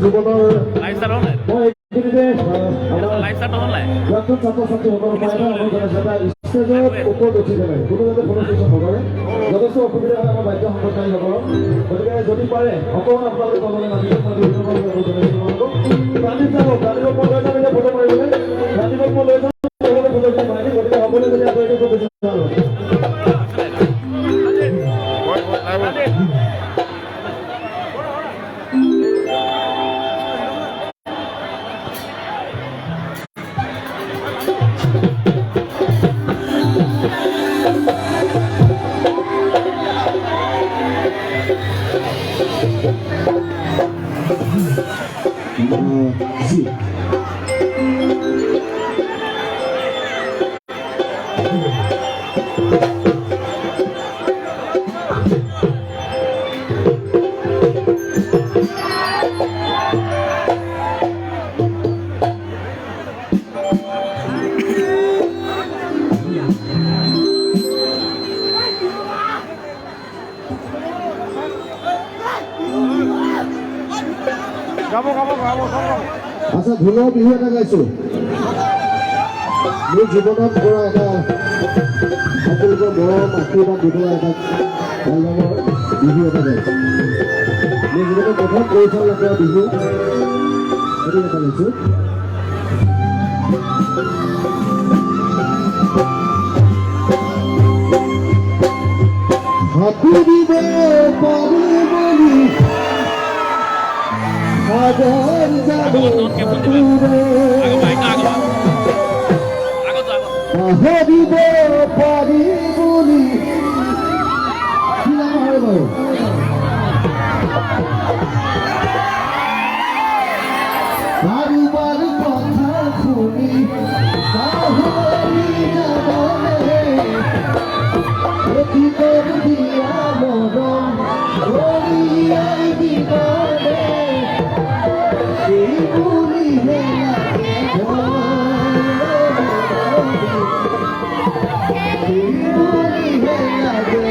জীৱনৰ live start হ'ল নাই? মই এইখিনিতে লাইভ ষ্টাৰ্ট হ'ল নাই? প্ৰাক্তন ছাত্ৰ ছাত্ৰীসকলৰ পৰা ষ্টেজৰ ওপৰত উঠি পেলাই কোনো যাতে ফটো ষ্টেচন নকৰে যথেষ্ট অসুবিধা হয় আমাৰ বাদ্য সংগঠনকাৰীসকলৰ গতিকে যদি পাৰে অকণমান আপোনালোকে তললৈ নামিব মই ৰান্ধীপ যাব ৰান্ধীপক মই লৈ যাম এতিয়া ফটো মাৰিবলৈ ৰান্ধীপক মই লৈ যাম ফটো মাৰি গতিকে সকলোৱে যদি আপোনালোকে খুব বেছি ভাল হয় আচ্ছা ঢোলৰ বিহু এটা গাইছো মোৰ জীৱনত পৰা এটা সকলোকে মৰম আশীৰ্বাদ দি পেলাই এটা ভাল লগৰ বিহু এটা গাইছো মোৰ জীৱনত প্ৰথম পৰিচয় লগা বিহু সেইটো এটা গাইছো সাঁতুৰিব পাৰিবনি সাগৰ যাব পাহৰিব পাৰিবনি কাৰোবাৰ কথা শুনি পাহৰি যাবনে অতীতৰ দিয়া মৰম কঢ়িয়াই দিবনে এইবুলিহে লাগে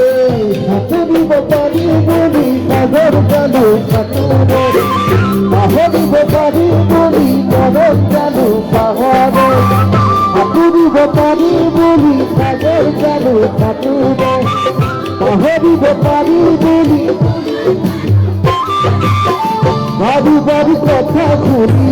সাঁতুৰিব পাৰিবনি সাগৰ জানো সাঁতুৰ পাহৰিব পাৰিবনি মনত জানো পাহৰ সাঁতুৰিব পাৰিবনি সাগৰ জানো সাঁতুৰ পাহৰিব পাৰিবনি কাৰোবাৰ কথা শুনি